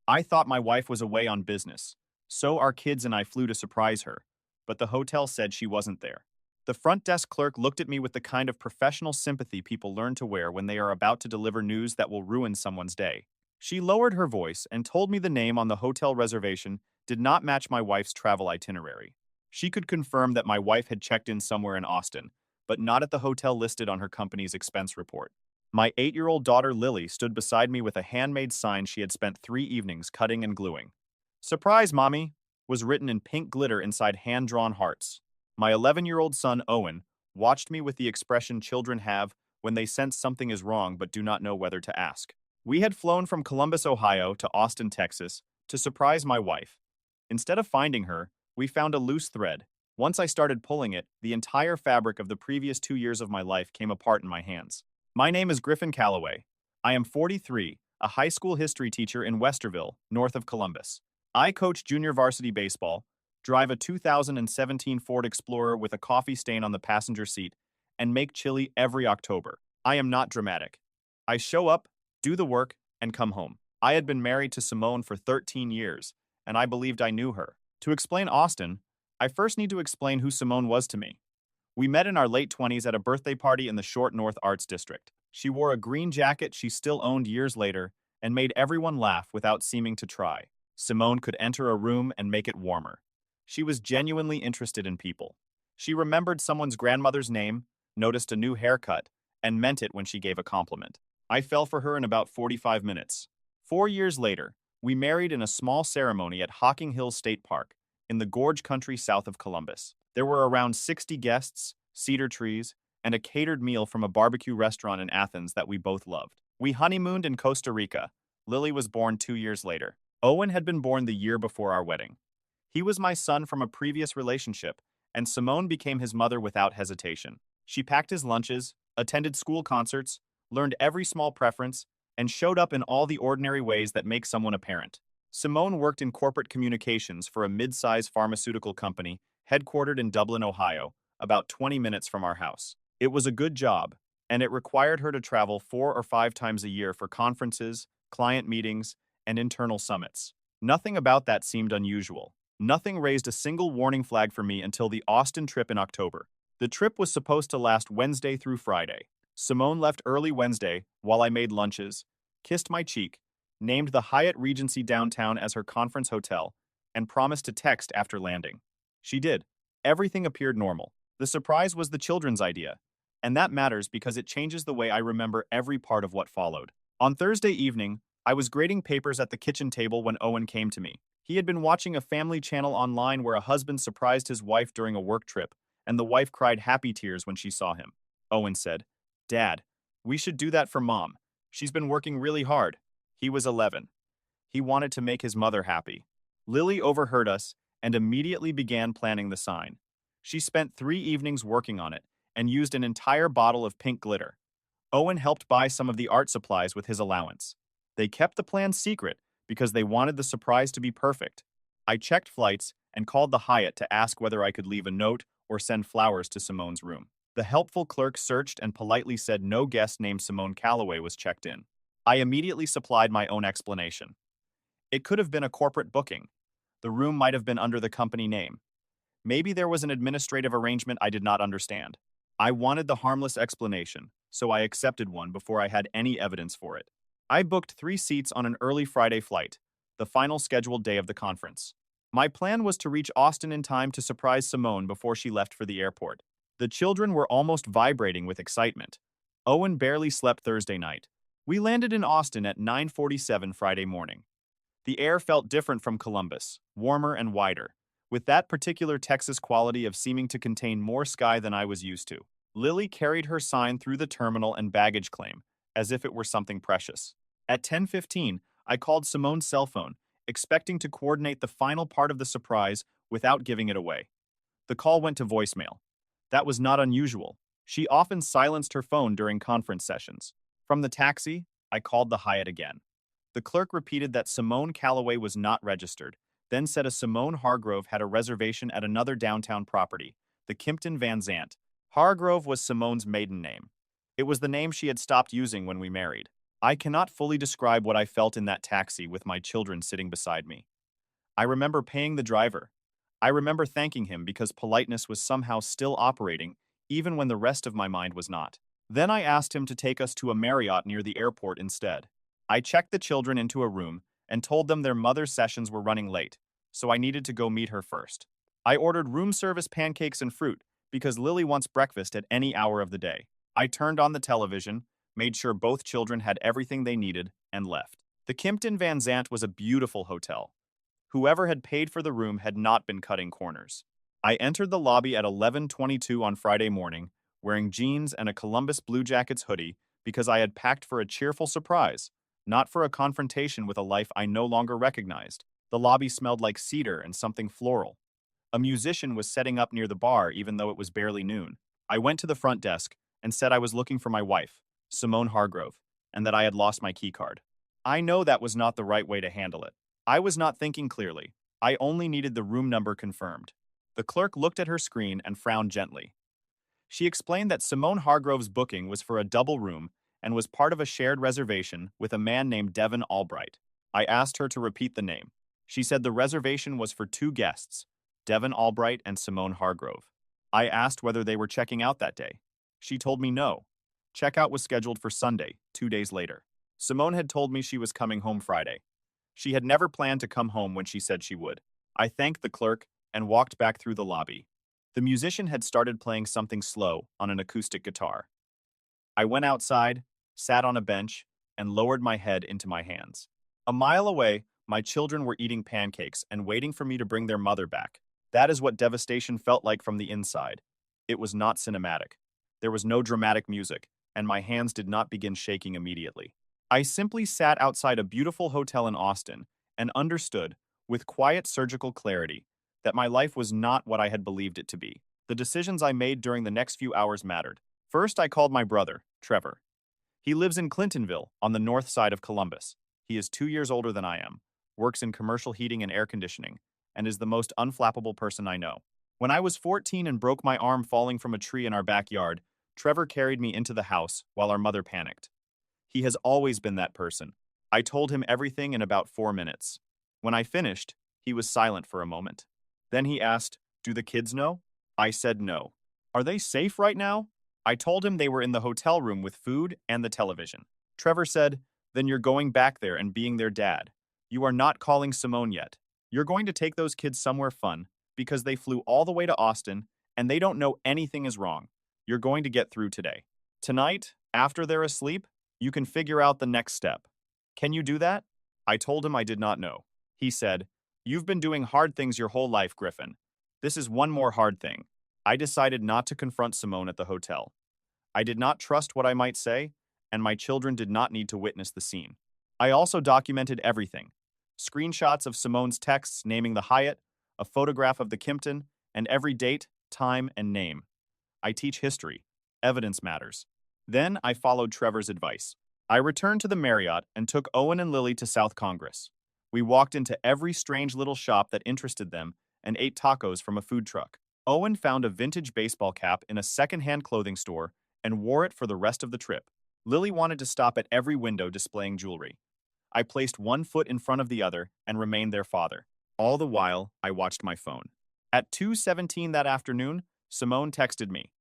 I thought my wife was away on business, so our kids and I flew to surprise her, but the hotel said she wasn't there. The front desk clerk looked at me with the kind of professional sympathy people learn to wear when they are about to deliver news that will ruin someone's day. She lowered her voice and told me the name on the hotel reservation did not match my wife's travel itinerary. She could confirm that my wife had checked in somewhere in Austin, but not at the hotel listed on her company's expense report. My 8-year-old daughter Lily stood beside me with a handmade sign she had spent 3 evenings cutting and gluing. "Surprise, Mommy," was written in pink glitter inside hand-drawn hearts. My 11-year-old son Owen watched me with the expression children have when they sense something is wrong but do not know whether to ask. We had flown from Columbus, Ohio to Austin, Texas, to surprise my wife. Instead of finding her, we found a loose thread. Once I started pulling it, the entire fabric of the previous 2 years of my life came apart in my hands. My name is Griffin Calloway. I am 43, a high school history teacher in Westerville, north of Columbus. I coach junior varsity baseball, drive a 2017 Ford Explorer with a coffee stain on the passenger seat, and make chili every October. I am not dramatic. I show up, do the work, and come home. I had been married to Simone for 13 years, and I believed I knew her. To explain Austin, I first need to explain who Simone was to me. We met in our late 20s at a birthday party in the Short North Arts District. She wore a green jacket she still owned years later and made everyone laugh without seeming to try. Simone could enter a room and make it warmer. She was genuinely interested in people. She remembered someone's grandmother's name, noticed a new haircut, and meant it when she gave a compliment. I fell for her in about 45 minutes. 4 years later, we married in a small ceremony at Hocking Hills State Park, in the Gorge Country south of Columbus. There were around 60 guests, cedar trees, and a catered meal from a barbecue restaurant in Athens that we both loved. We honeymooned in Costa Rica. Lily was born 2 years later. Owen had been born the year before our wedding. He was my son from a previous relationship, and Simone became his mother without hesitation. She packed his lunches, attended school concerts, learned every small preference, and showed up in all the ordinary ways that make someone a parent. Simone worked in corporate communications for a mid-size pharmaceutical company headquartered in Dublin, Ohio, about 20 minutes from our house. It was a good job, and it required her to travel 4 or 5 times a year for conferences, client meetings, and internal summits. Nothing about that seemed unusual. Nothing raised a single warning flag for me until the Austin trip in October. The trip was supposed to last Wednesday through Friday. Simone left early Wednesday while I made lunches, kissed my cheek, named the Hyatt Regency downtown as her conference hotel, and promised to text after landing. She did. Everything appeared normal. The surprise was the children's idea, and that matters because it changes the way I remember every part of what followed. On Thursday evening, I was grading papers at the kitchen table when Owen came to me. He had been watching a family channel online where a husband surprised his wife during a work trip, and the wife cried happy tears when she saw him. Owen said, "Dad, we should do that for Mom. She's been working really hard." He was 11. He wanted to make his mother happy. Lily overheard us and immediately began planning the sign. She spent 3 evenings working on it and used an entire bottle of pink glitter. Owen helped buy some of the art supplies with his allowance. They kept the plan secret because they wanted the surprise to be perfect. I checked flights and called the Hyatt to ask whether I could leave a note or send flowers to Simone's room. The helpful clerk searched and politely said no guest named Simone Calloway was checked in. I immediately supplied my own explanation. It could have been a corporate booking. The room might have been under the company name. Maybe there was an administrative arrangement I did not understand. I wanted the harmless explanation, so I accepted one before I had any evidence for it. I booked 3 seats on an early Friday flight, the final scheduled day of the conference. My plan was to reach Austin in time to surprise Simone before she left for the airport. The children were almost vibrating with excitement. Owen barely slept Thursday night. We landed in Austin at 9:47 Friday morning. The air felt different from Columbus, warmer and wider, with that particular Texas quality of seeming to contain more sky than I was used to. Lily carried her sign through the terminal and baggage claim, as if it were something precious. At 10:15, I called Simone's cell phone, expecting to coordinate the final part of the surprise without giving it away. The call went to voicemail. That was not unusual. She often silenced her phone during conference sessions. From the taxi, I called the Hyatt again. The clerk repeated that Simone Calloway was not registered, then said a Simone Hargrove had a reservation at another downtown property, the Kimpton Van Zant. Hargrove was Simone's maiden name. It was the name she had stopped using when we married. I cannot fully describe what I felt in that taxi with my children sitting beside me. I remember paying the driver. I remember thanking him because politeness was somehow still operating, even when the rest of my mind was not. Then I asked him to take us to a Marriott near the airport instead. I checked the children into a room and told them their mother's sessions were running late, so I needed to go meet her first. I ordered room service pancakes and fruit because Lily wants breakfast at any hour of the day. I turned on the television, made sure both children had everything they needed, and left. The Kimpton Van Zandt was a beautiful hotel. Whoever had paid for the room had not been cutting corners. I entered the lobby at 11:22 on Friday morning, wearing jeans and a Columbus Blue Jackets hoodie because I had packed for a cheerful surprise, not for a confrontation with a life I no longer recognized. The lobby smelled like cedar and something floral. A musician was setting up near the bar even though it was barely noon. I went to the front desk and said I was looking for my wife, Simone Hargrove, and that I had lost my keycard. I know that was not the right way to handle it. I was not thinking clearly. I only needed the room number confirmed. The clerk looked at her screen and frowned gently. She explained that Simone Hargrove's booking was for a double room and was part of a shared reservation with a man named Devon Albright. I asked her to repeat the name. She said the reservation was for two guests, Devon Albright and Simone Hargrove. I asked whether they were checking out that day. She told me no. Checkout was scheduled for Sunday, 2 days later. Simone had told me she was coming home Friday. She had never planned to come home when she said she would. I thanked the clerk and walked back through the lobby. The musician had started playing something slow on an acoustic guitar. I went outside, sat on a bench, and lowered my head into my hands. A mile away, my children were eating pancakes and waiting for me to bring their mother back. That is what devastation felt like from the inside. It was not cinematic. There was no dramatic music, and my hands did not begin shaking immediately. I simply sat outside a beautiful hotel in Austin and understood, with quiet surgical clarity, that my life was not what I had believed it to be. The decisions I made during the next few hours mattered. First, I called my brother, Trevor. He lives in Clintonville, on the north side of Columbus. He is 2 years older than I am, works in commercial heating and air conditioning, and is the most unflappable person I know. When I was 14 and broke my arm falling from a tree in our backyard, Trevor carried me into the house while our mother panicked. He has always been that person. I told him everything in about 4 minutes. When I finished, he was silent for a moment. Then he asked, "Do the kids know?" I said no. "Are they safe right now?" I told him they were in the hotel room with food and the television. Trevor said, "Then you're going back there and being their dad. You are not calling Simone yet. You're going to take those kids somewhere fun because they flew all the way to Austin and they don't know anything is wrong. You're going to get through today. Tonight, after they're asleep, you can figure out the next step. Can you do that?" I told him I did not know. He said, "You've been doing hard things your whole life, Griffin. This is one more hard thing." I decided not to confront Simone at the hotel. I did not trust what I might say, and my children did not need to witness the scene. I also documented everything. Screenshots of Simone's texts naming the Hyatt, a photograph of the Kimpton, and every date, time, and name. I teach history. Evidence matters. Then I followed Trevor's advice. I returned to the Marriott and took Owen and Lily to South Congress. We walked into every strange little shop that interested them and ate tacos from a food truck. Owen found a vintage baseball cap in a secondhand clothing store and wore it for the rest of the trip. Lily wanted to stop at every window displaying jewelry. I placed one foot in front of the other and remained their father. All the while, I watched my phone. At 2:17 that afternoon, Simone texted me.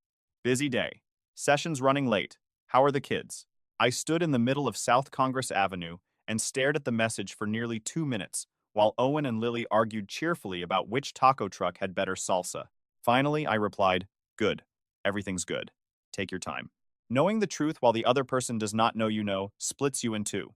"Busy day. Sessions running late. How are the kids?" I stood in the middle of South Congress Avenue and stared at the message for nearly 2 minutes, while Owen and Lily argued cheerfully about which taco truck had better salsa. Finally, I replied, "Good. Everything's good. Take your time." Knowing the truth while the other person does not know you know splits you in two.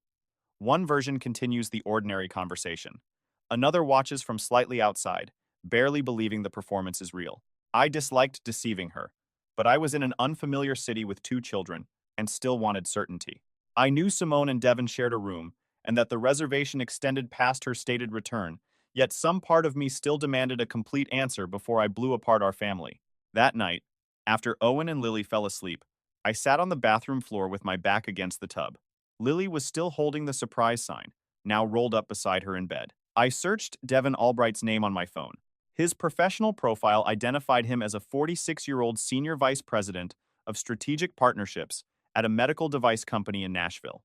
One version continues the ordinary conversation. Another watches from slightly outside, barely believing the performance is real. I disliked deceiving her, but I was in an unfamiliar city with 2 children and still wanted certainty. I knew Simone and Devon shared a room and that the reservation extended past her stated return, yet some part of me still demanded a complete answer before I blew apart our family. That night, after Owen and Lily fell asleep, I sat on the bathroom floor with my back against the tub. Lily was still holding the surprise sign, now rolled up beside her in bed. I searched Devon Albright's name on my phone. His professional profile identified him as a 46-year-old senior vice president of strategic partnerships at a medical device company in Nashville.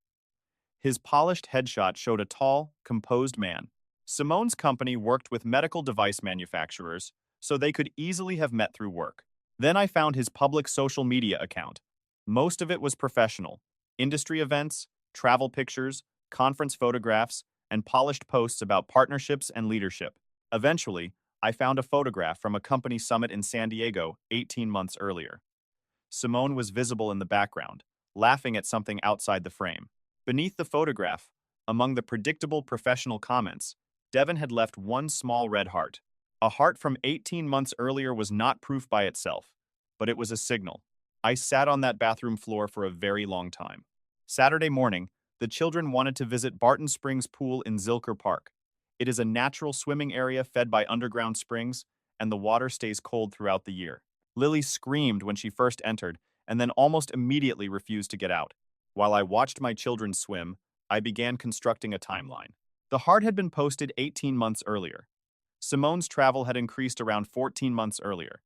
His polished headshot showed a tall, composed man. Simone's company worked with medical device manufacturers, so they could easily have met through work. Then I found his public social media account. Most of it was professional. Industry events, travel pictures, conference photographs, and polished posts about partnerships and leadership. Eventually, I found a photograph from a company summit in San Diego 18 months earlier. Simone was visible in the background, laughing at something outside the frame. Beneath the photograph, among the predictable professional comments, Devon had left one small red heart. A heart from 18 months earlier was not proof by itself, but it was a signal. I sat on that bathroom floor for a very long time. Saturday morning, the children wanted to visit Barton Springs Pool in Zilker Park. It is a natural swimming area fed by underground springs, and the water stays cold throughout the year. Lily screamed when she first entered, and then almost immediately refused to get out. While I watched my children swim, I began constructing a timeline. The heart had been posted 18 months earlier. Simone's travel had increased around 14 months earlier.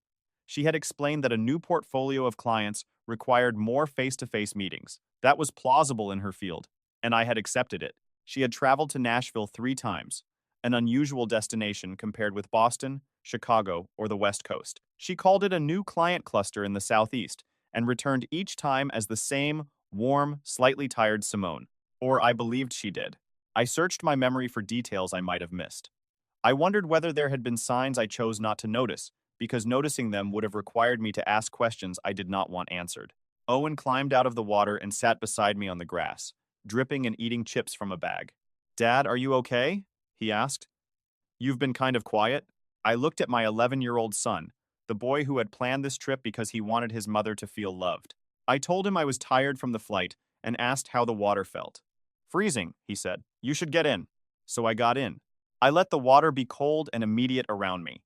She had explained that a new portfolio of clients required more face-to-face meetings. That was plausible in her field, and I had accepted it. She had traveled to Nashville 3 times, an unusual destination compared with Boston, Chicago, or the West Coast. She called it a new client cluster in the Southeast and returned each time as the same warm, slightly tired Simone. Or I believed she did. I searched my memory for details I might have missed. I wondered whether there had been signs I chose not to notice, because noticing them would have required me to ask questions I did not want answered. Owen climbed out of the water and sat beside me on the grass, dripping and eating chips from a bag. "Dad, are you okay?" he asked. "You've been kind of quiet." I looked at my 11-year-old son, the boy who had planned this trip because he wanted his mother to feel loved. I told him I was tired from the flight and asked how the water felt. "Freezing," he said. "You should get in." So I got in. I let the water be cold and immediate around me.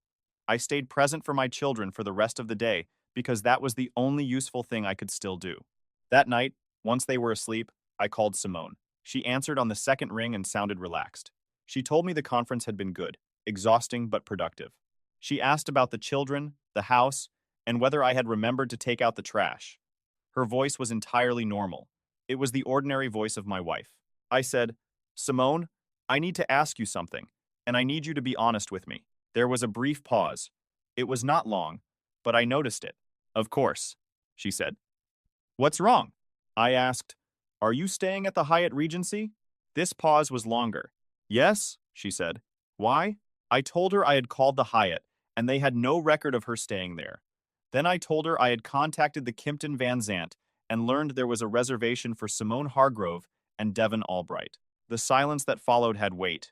I stayed present for my children for the rest of the day because that was the only useful thing I could still do. That night, once they were asleep, I called Simone. She answered on the second ring and sounded relaxed. She told me the conference had been good, exhausting but productive. She asked about the children, the house, and whether I had remembered to take out the trash. Her voice was entirely normal. It was the ordinary voice of my wife. I said, "Simone, I need to ask you something, and I need you to be honest with me." There was a brief pause. It was not long, but I noticed it. "Of course," she said. "What's wrong?" I asked. "Are you staying at the Hyatt Regency?" This pause was longer. "Yes," she said. "Why?" I told her I had called the Hyatt, and they had no record of her staying there. Then I told her I had contacted the Kimpton Van Zandt and learned there was a reservation for Simone Hargrove and Devon Albright. The silence that followed had weight.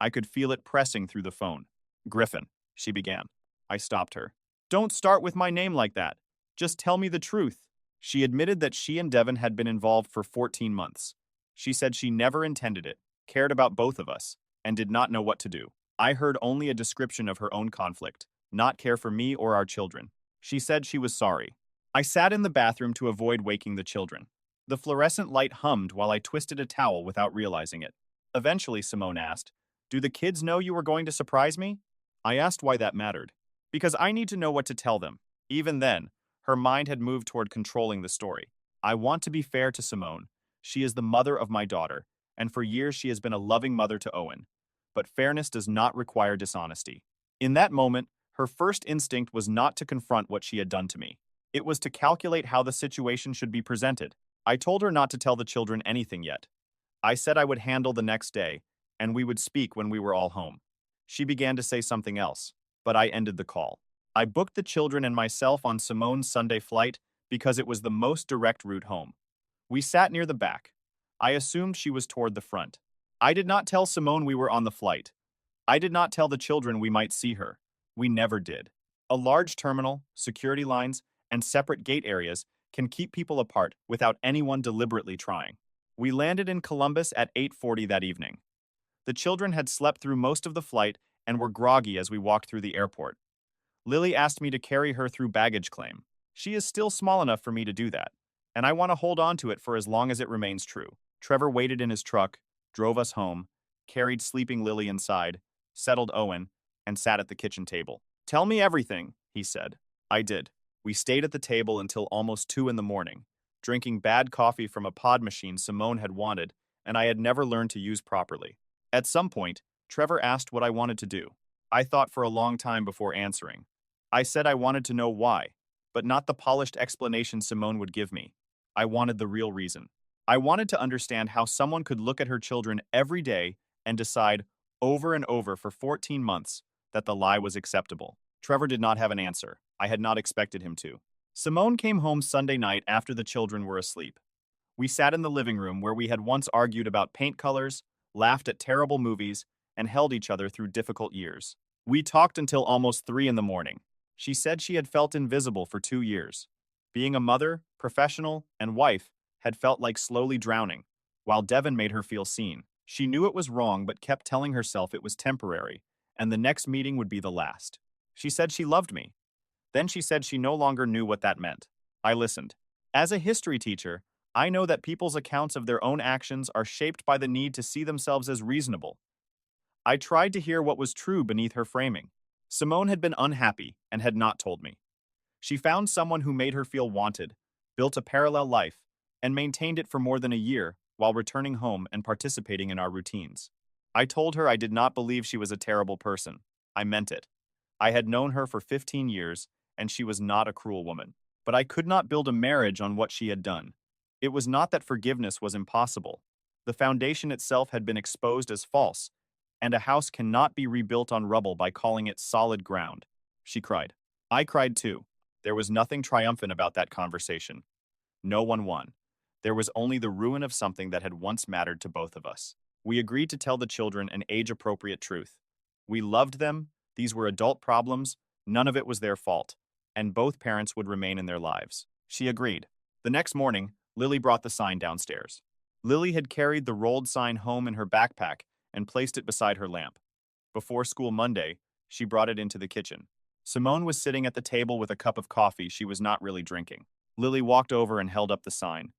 I could feel it pressing through the phone. "Griffin," she began. I stopped her. "Don't start with my name like that. Just tell me the truth." She admitted that she and Devon had been involved for 14 months. She said she never intended it, cared about both of us, and did not know what to do. I heard only a description of her own conflict, not care for me or our children. She said she was sorry. I sat in the bathroom to avoid waking the children. The fluorescent light hummed while I twisted a towel without realizing it. Eventually, Simone asked, "Do the kids know you were going to surprise me?" I asked why that mattered. "Because I need to know what to tell them." Even then, her mind had moved toward controlling the story. I want to be fair to Simone. She is the mother of my daughter, and for years she has been a loving mother to Owen. But fairness does not require dishonesty. In that moment, her first instinct was not to confront what she had done to me. It was to calculate how the situation should be presented. I told her not to tell the children anything yet. I said I would handle the next day, and we would speak when we were all home. She began to say something else, but I ended the call. I booked the children and myself on Simone's Sunday flight because it was the most direct route home. We sat near the back. I assumed she was toward the front. I did not tell Simone we were on the flight. I did not tell the children we might see her. We never did. A large terminal, security lines, and separate gate areas can keep people apart without anyone deliberately trying. We landed in Columbus at 8:40 that evening. The children had slept through most of the flight and were groggy as we walked through the airport. Lily asked me to carry her through baggage claim. She is still small enough for me to do that, and I want to hold on to it for as long as it remains true. Trevor waited in his truck, drove us home, carried sleeping Lily inside, settled Owen, and sat at the kitchen table. "Tell me everything," he said. I did. We stayed at the table until almost 2 in the morning, drinking bad coffee from a pod machine Simone had wanted and I had never learned to use properly. At some point, Trevor asked what I wanted to do. I thought for a long time before answering. I said I wanted to know why, but not the polished explanation Simone would give me. I wanted the real reason. I wanted to understand how someone could look at her children every day and decide, over and over for 14 months, that the lie was acceptable. Trevor did not have an answer. I had not expected him to. Simone came home Sunday night after the children were asleep. We sat in the living room where we had once argued about paint colors, laughed at terrible movies, and held each other through difficult years. We talked until almost 3 in the morning. She said she had felt invisible for 2 years. Being a mother, professional, and wife had felt like slowly drowning, while Devon made her feel seen. She knew it was wrong but kept telling herself it was temporary, and the next meeting would be the last. She said she loved me. Then she said she no longer knew what that meant. I listened. As a history teacher, I know that people's accounts of their own actions are shaped by the need to see themselves as reasonable. I tried to hear what was true beneath her framing. Simone had been unhappy and had not told me. She found someone who made her feel wanted, built a parallel life, and maintained it for more than a year while returning home and participating in our routines. I told her I did not believe she was a terrible person. I meant it. I had known her for 15 years, and she was not a cruel woman. But I could not build a marriage on what she had done. It was not that forgiveness was impossible. The foundation itself had been exposed as false, and a house cannot be rebuilt on rubble by calling it solid ground. She cried. I cried too. There was nothing triumphant about that conversation. No one won. There was only the ruin of something that had once mattered to both of us. We agreed to tell the children an age-appropriate truth. We loved them, these were adult problems, none of it was their fault, and both parents would remain in their lives. She agreed. The next morning, Lily brought the sign downstairs. Lily had carried the rolled sign home in her backpack and placed it beside her lamp. Before school Monday, she brought it into the kitchen. Simone was sitting at the table with a cup of coffee she was not really drinking. Lily walked over and held up the sign.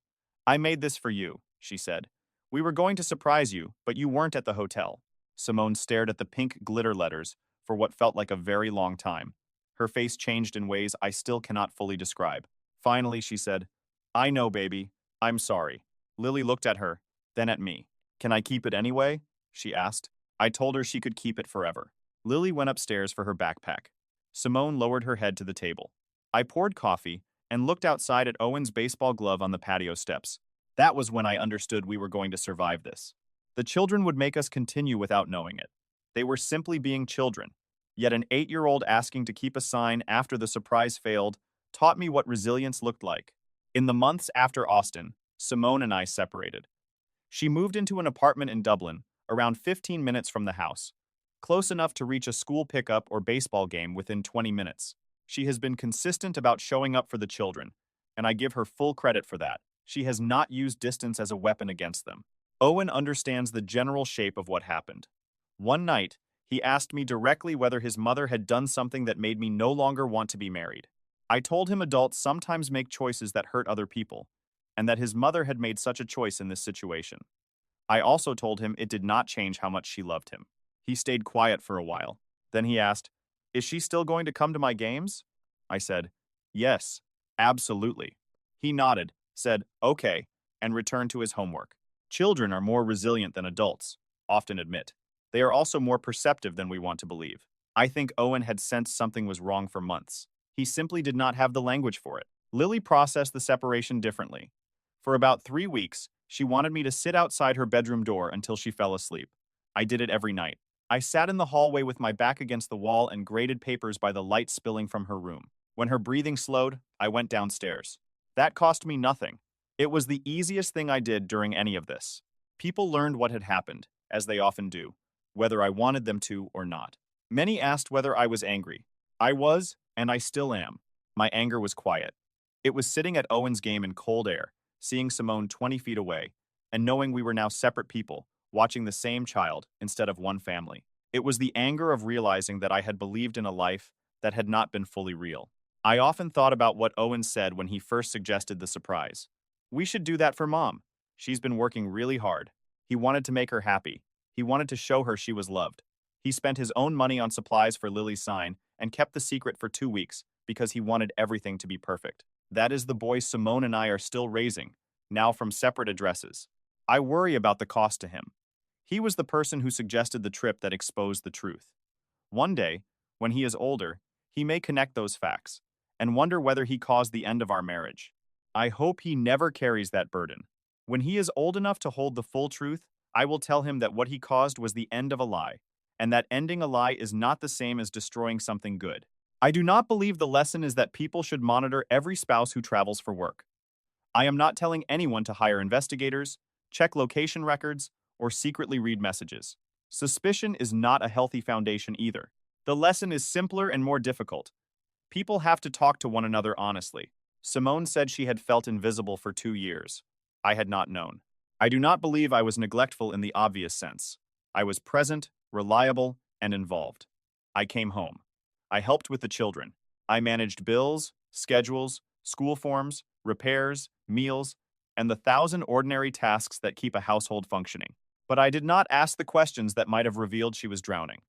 I made this for you, she said. We were going to surprise you, but you weren't at the hotel. Simone stared at the pink glitter letters for what felt like a very long time. Her face changed in ways I still cannot fully describe. Finally, she said, I know, baby. I'm sorry. Lily looked at her, then at me. Can I keep it anyway? She asked. I told her she could keep it forever. Lily went upstairs for her backpack. Simone lowered her head to the table. I poured coffee and looked outside at Owen's baseball glove on the patio steps. That was when I understood we were going to survive this. The children would make us continue without knowing it. They were simply being children. Yet an 8-year-old asking to keep a sign after the surprise failed taught me what resilience looked like. In the months after Austin, Simone and I separated. She moved into an apartment in Dublin, around 15 minutes from the house, close enough to reach a school pickup or baseball game within 20 minutes. She has been consistent about showing up for the children, and I give her full credit for that. She has not used distance as a weapon against them. Owen understands the general shape of what happened. One night, he asked me directly whether his mother had done something that made me no longer want to be married. I told him adults sometimes make choices that hurt other people, and that his mother had made such a choice in this situation. I also told him it did not change how much she loved him. He stayed quiet for a while. Then he asked, Is she still going to come to my games? I said, Yes, absolutely. He nodded, said, Okay, and returned to his homework. Children are more resilient than adults, often admit. They are also more perceptive than we want to believe. I think Owen had sensed something was wrong for months. He simply did not have the language for it. Lily processed the separation differently. For about 3 weeks, she wanted me to sit outside her bedroom door until she fell asleep. I did it every night. I sat in the hallway with my back against the wall and graded papers by the light spilling from her room. When her breathing slowed, I went downstairs. That cost me nothing. It was the easiest thing I did during any of this. People learned what had happened, as they often do, whether I wanted them to or not. Many asked whether I was angry. I was, and I still am. My anger was quiet. It was sitting at Owen's game in cold air, seeing Simone 20 feet away, and knowing we were now separate people, watching the same child instead of one family. It was the anger of realizing that I had believed in a life that had not been fully real. I often thought about what Owen said when he first suggested the surprise. We should do that for Mom. She's been working really hard. He wanted to make her happy. He wanted to show her she was loved. He spent his own money on supplies for Lily's sign and kept the secret for 2 weeks because he wanted everything to be perfect. That is the boy Simone and I are still raising, now from separate addresses. I worry about the cost to him. He was the person who suggested the trip that exposed the truth. One day, when he is older, he may connect those facts and wonder whether he caused the end of our marriage. I hope he never carries that burden. When he is old enough to hold the full truth, I will tell him that what he caused was the end of a lie, and that ending a lie is not the same as destroying something good. I do not believe the lesson is that people should monitor every spouse who travels for work. I am not telling anyone to hire investigators, check location records, or secretly read messages. Suspicion is not a healthy foundation either. The lesson is simpler and more difficult. People have to talk to one another honestly. Simone said she had felt invisible for 2 years. I had not known. I do not believe I was neglectful in the obvious sense. I was present, reliable, and involved. I came home. I helped with the children. I managed bills, schedules, school forms, repairs, meals, and the 1,000 ordinary tasks that keep a household functioning. But I did not ask the questions that might have revealed she was drowning.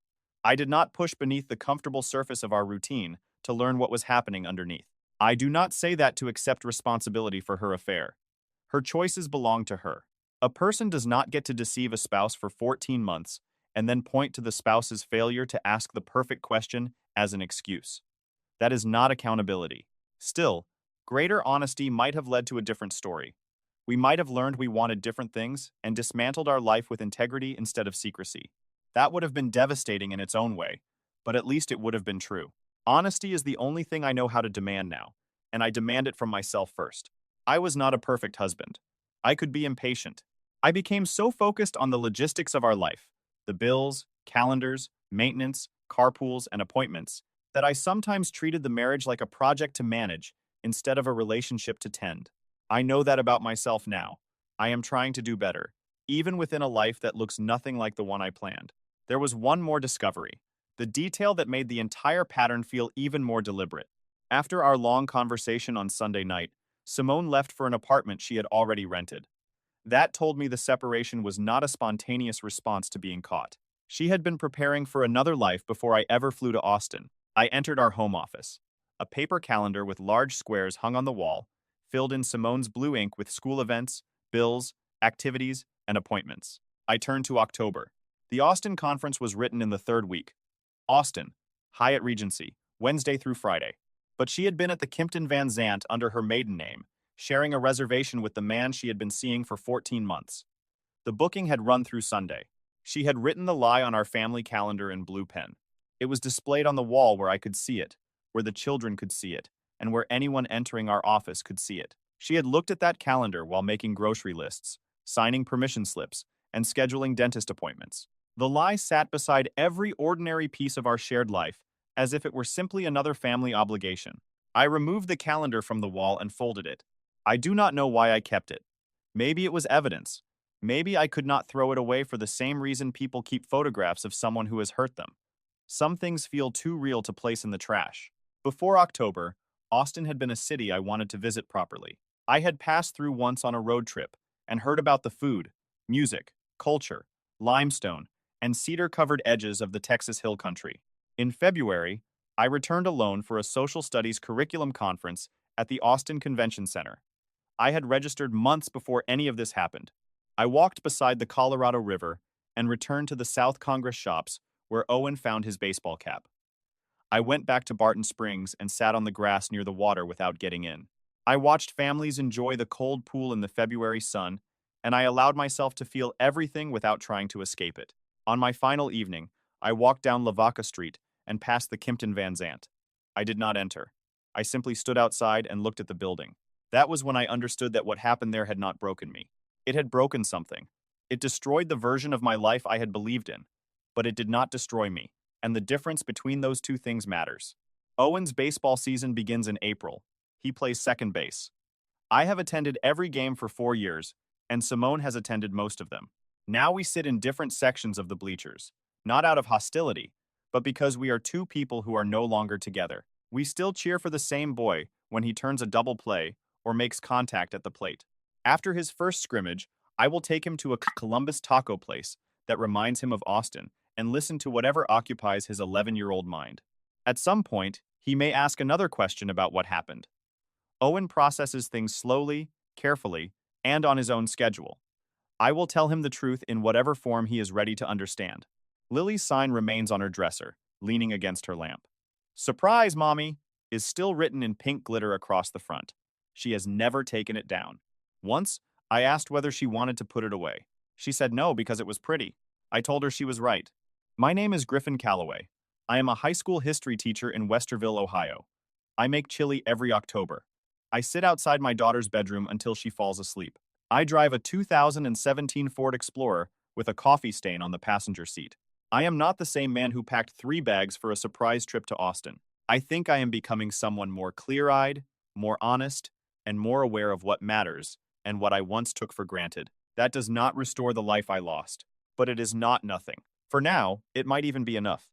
I did not push beneath the comfortable surface of our routine to learn what was happening underneath. I do not say that to accept responsibility for her affair. Her choices belong to her. A person does not get to deceive a spouse for 14 months and then point to the spouse's failure to ask the perfect question as an excuse. That is not accountability. Still, greater honesty might have led to a different story. We might have learned we wanted different things and dismantled our life with integrity instead of secrecy. That would have been devastating in its own way, but at least it would have been true. Honesty is the only thing I know how to demand now, and I demand it from myself first. I was not a perfect husband. I could be impatient. I became so focused on the logistics of our life, the bills, calendars, maintenance, carpools, and appointments, that I sometimes treated the marriage like a project to manage instead of a relationship to tend. I know that about myself now. I am trying to do better, even within a life that looks nothing like the one I planned. There was one more discovery, the detail that made the entire pattern feel even more deliberate. After our long conversation on Sunday night, Simone left for an apartment she had already rented. That told me the separation was not a spontaneous response to being caught. She had been preparing for another life before I ever flew to Austin. I entered our home office. A paper calendar with large squares hung on the wall, filled in Simone's blue ink with school events, bills, activities, and appointments. I turned to October. The Austin conference was written in the third week. Austin, Hyatt Regency, Wednesday through Friday. But she had been at the Kimpton Van Zant under her maiden name, sharing a reservation with the man she had been seeing for 14 months. The booking had run through Sunday. She had written the lie on our family calendar in blue pen. It was displayed on the wall where I could see it, where the children could see it, and where anyone entering our office could see it. She had looked at that calendar while making grocery lists, signing permission slips, and scheduling dentist appointments. The lie sat beside every ordinary piece of our shared life, as if it were simply another family obligation. I removed the calendar from the wall and folded it. I do not know why I kept it. Maybe it was evidence. Maybe I could not throw it away for the same reason people keep photographs of someone who has hurt them. Some things feel too real to place in the trash. Before October, Austin had been a city I wanted to visit properly. I had passed through once on a road trip and heard about the food, music, culture, limestone, and cedar-covered edges of the Texas Hill Country. In February, I returned alone for a social studies curriculum conference at the Austin Convention Center. I had registered months before any of this happened. I walked beside the Colorado River and returned to the South Congress shops where Owen found his baseball cap. I went back to Barton Springs and sat on the grass near the water without getting in. I watched families enjoy the cold pool in the February sun, and I allowed myself to feel everything without trying to escape it. On my final evening, I walked down Lavaca Street and past the Kimpton Van Zant. I did not enter. I simply stood outside and looked at the building. That was when I understood that what happened there had not broken me. It had broken something. It destroyed the version of my life I had believed in, but it did not destroy me, and the difference between those two things matters. Owen's baseball season begins in April. He plays second base. I have attended every game for 4 years, and Simone has attended most of them. Now we sit in different sections of the bleachers, not out of hostility, but because we are two people who are no longer together. We still cheer for the same boy when he turns a double play or makes contact at the plate. After his first scrimmage, I will take him to a Columbus taco place that reminds him of Austin and listen to whatever occupies his 11-year-old mind. At some point, he may ask another question about what happened. Owen processes things slowly, carefully, and on his own schedule. I will tell him the truth in whatever form he is ready to understand. Lily's sign remains on her dresser, leaning against her lamp. Surprise, Mommy, is still written in pink glitter across the front. She has never taken it down. Once, I asked whether she wanted to put it away. She said no because it was pretty. I told her she was right. My name is Griffin Calloway. I am a high school history teacher in Westerville, Ohio. I make chili every October. I sit outside my daughter's bedroom until she falls asleep. I drive a 2017 Ford Explorer with a coffee stain on the passenger seat. I am not the same man who packed 3 bags for a surprise trip to Austin. I think I am becoming someone more clear-eyed, more honest, and more aware of what matters and what I once took for granted. That does not restore the life I lost, but it is not nothing. For now, it might even be enough.